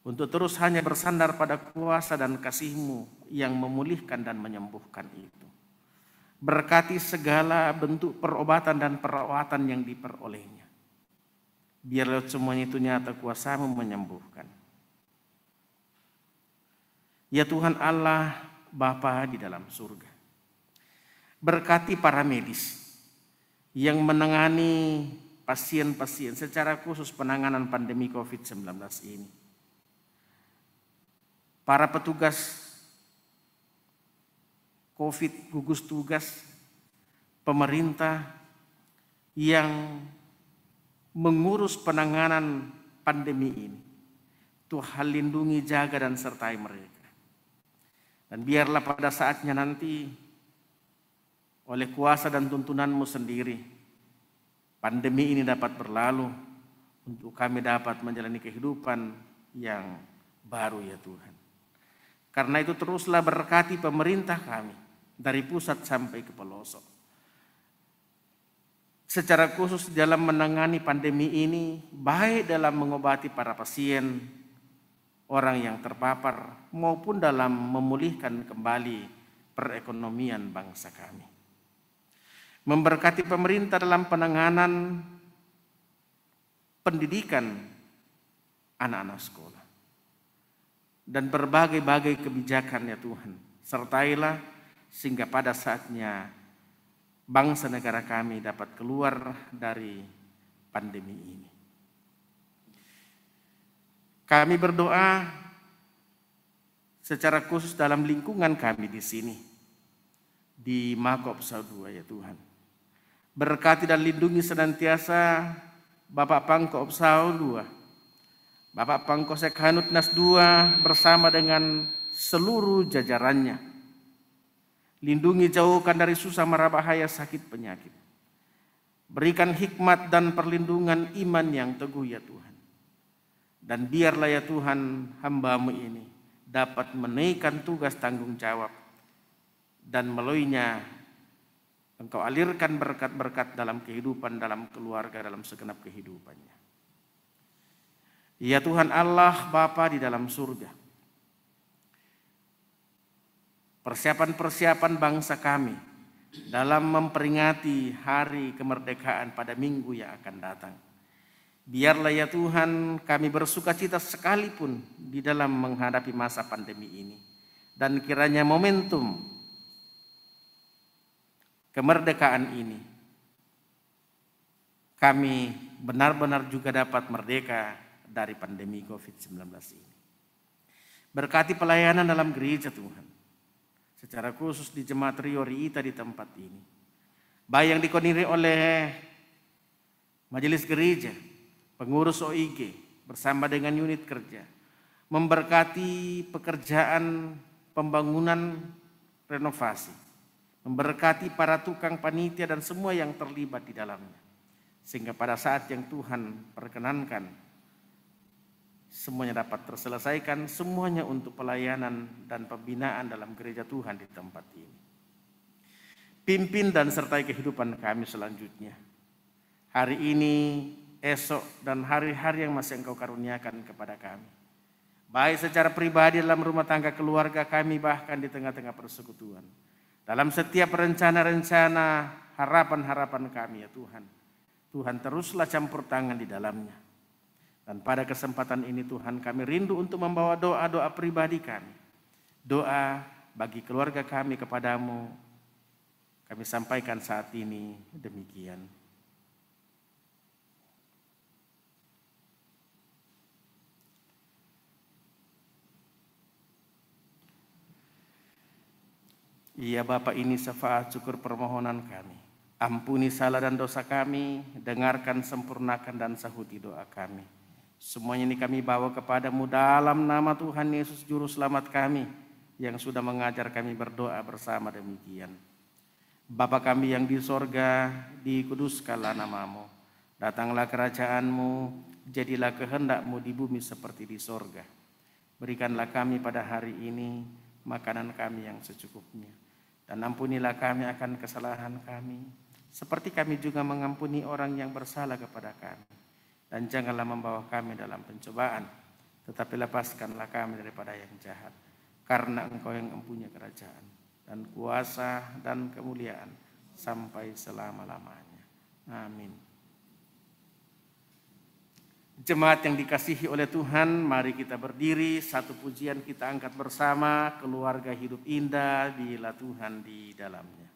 untuk terus hanya bersandar pada kuasa dan kasih-Mu yang memulihkan dan menyembuhkan itu. Berkati segala bentuk perobatan dan perawatan yang diperolehnya. Biarlah semuanya itu nyata kuasa-Mu menyembuhkan. Ya Tuhan Allah Bapa di dalam surga, berkati para medis yang menangani pasien-pasien secara khusus penanganan pandemi COVID-19 ini. Para petugas COVID gugus tugas pemerintah yang mengurus penanganan pandemi ini. Tuhan lindungi, jaga dan sertai mereka. Dan biarlah pada saatnya nanti oleh kuasa dan tuntunan-Mu sendiri pandemi ini dapat berlalu untuk kami dapat menjalani kehidupan yang baru ya Tuhan. Karena itu teruslah berkati pemerintah kami dari pusat sampai ke pelosok. Secara khusus dalam menangani pandemi ini, baik dalam mengobati para pasien, orang yang terpapar, maupun dalam memulihkan kembali perekonomian bangsa kami. Memberkati pemerintah dalam penanganan pendidikan anak-anak sekolah. Dan berbagai-bagai kebijakan ya Tuhan. Sertailah sehingga pada saatnya bangsa negara kami dapat keluar dari pandemi ini. Kami berdoa secara khusus dalam lingkungan kami di sini. Di Mako-Opsau 2 ya Tuhan. Berkati dan lindungi senantiasa Bapak Pangko-Opsau 2. Bapak Pangkosek Hanut Nas 2 bersama dengan seluruh jajarannya. Lindungi, jauhkan dari susah mara bahaya sakit penyakit. Berikan hikmat dan perlindungan iman yang teguh ya Tuhan. Dan biarlah ya Tuhan hamba-Mu ini dapat menaikkan tugas tanggung jawab. Dan melaluinya Engkau alirkan berkat-berkat dalam kehidupan, dalam keluarga, dalam segenap kehidupannya. Ya Tuhan Allah Bapa di dalam surga, persiapan-persiapan bangsa kami dalam memperingati hari kemerdekaan pada minggu yang akan datang. Biarlah ya Tuhan kami bersukacita sekalipun di dalam menghadapi masa pandemi ini. Dan kiranya momentum kemerdekaan ini kami benar-benar juga dapat merdeka dari pandemi COVID-19 ini. Berkati pelayanan dalam gereja Tuhan. Secara khusus di Jemaat Rio Riita di tempat ini. Baik yang dikoniri oleh majelis gereja, pengurus OIG bersama dengan unit kerja. Memberkati pekerjaan pembangunan renovasi. Memberkati para tukang panitia dan semua yang terlibat di dalamnya. Sehingga pada saat yang Tuhan perkenankan, semuanya dapat terselesaikan, semuanya untuk pelayanan dan pembinaan dalam gereja Tuhan di tempat ini. Pimpin dan sertai kehidupan kami selanjutnya. Hari ini, esok, dan hari-hari yang masih Engkau karuniakan kepada kami. Baik secara pribadi dalam rumah tangga keluarga kami, bahkan di tengah-tengah persekutuan. Dalam setiap rencana-rencana, harapan-harapan kami ya Tuhan. Tuhan teruslah campur tangan di dalamnya. Dan pada kesempatan ini Tuhan kami rindu untuk membawa doa-doa pribadi kami. Doa bagi keluarga kami kepadamu. Kami sampaikan saat ini demikian. Ya Bapa, ini syafaat syukur permohonan kami. Ampuni salah dan dosa kami, dengarkan, sempurnakan, dan sahuti doa kami. Semuanya ini kami bawa kepadamu dalam nama Tuhan Yesus Juru Selamat kami, yang sudah mengajar kami berdoa bersama demikian. Bapa kami yang di sorga, dikuduskanlah namamu. Datanglah kerajaanmu, jadilah kehendakmu di bumi seperti di sorga. Berikanlah kami pada hari ini makanan kami yang secukupnya. Dan ampunilah kami akan kesalahan kami, seperti kami juga mengampuni orang yang bersalah kepada kami. Dan janganlah membawa kami dalam pencobaan, tetapi lepaskanlah kami daripada yang jahat. Karena Engkau yang mempunyai kerajaan, dan kuasa, dan kemuliaan, sampai selama-lamanya. Amin. Jemaat yang dikasihi oleh Tuhan, mari kita berdiri, satu pujian kita angkat bersama, keluarga hidup indah, bila Tuhan di dalamnya.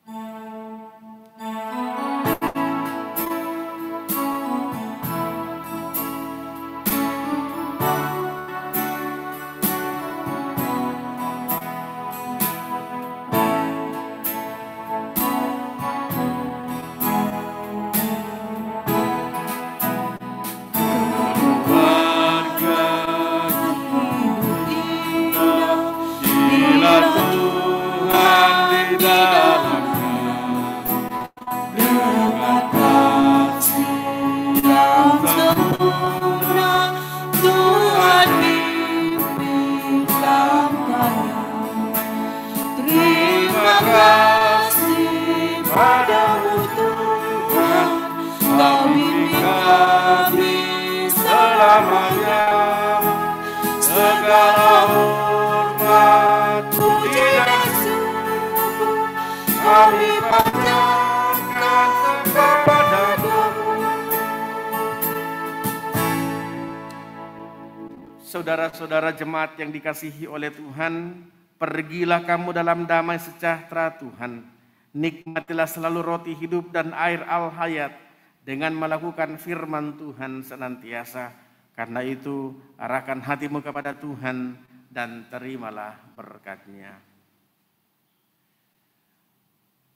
Saudara-saudara jemaat yang dikasihi oleh Tuhan, pergilah kamu dalam damai sejahtera Tuhan. Nikmatilah selalu roti hidup dan air al-hayat dengan melakukan firman Tuhan senantiasa. Karena itu, arahkan hatimu kepada Tuhan dan terimalah berkat-Nya.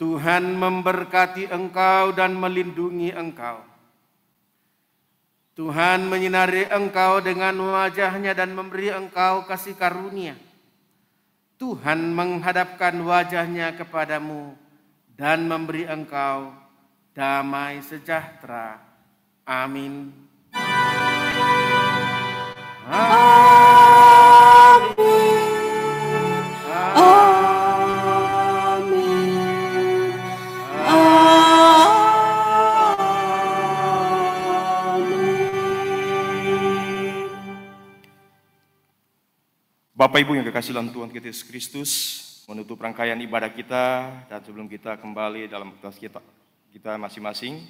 Tuhan memberkati engkau dan melindungi engkau. Tuhan menyinari engkau dengan wajah-Nya dan memberi engkau kasih karunia. Tuhan menghadapkan wajah-Nya kepadamu dan memberi engkau damai sejahtera. Amin. Bapak Ibu yang kekasih dalam Tuhan kita Yesus Kristus, menutup rangkaian ibadah kita dan sebelum kita kembali dalam aktivitas kita masing-masing,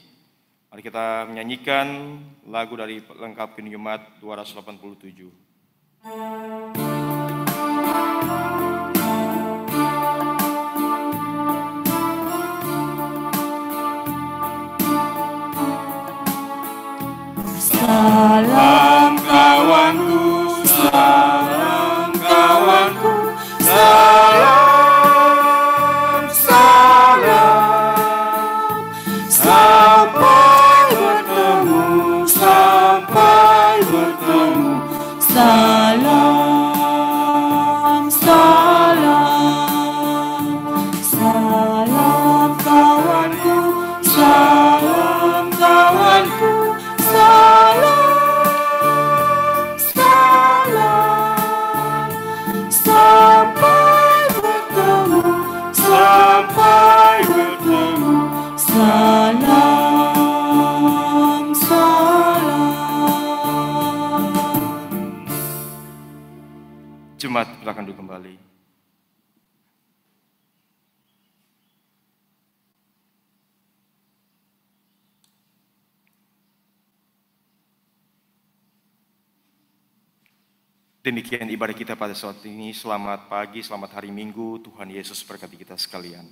mari kita menyanyikan lagu dari Lengkap Penyumat 287. Salam kawanku, salam kawanku, salam, salam, sampai bertemu, sampai bertemu, salam, salam, salam kawanku, salam kawanku, salam. Salam, salam. Jemaat, silakan duduk kembali. Demikian ibadah kita pada saat ini. Selamat pagi, selamat hari Minggu. Tuhan Yesus berkati kita sekalian.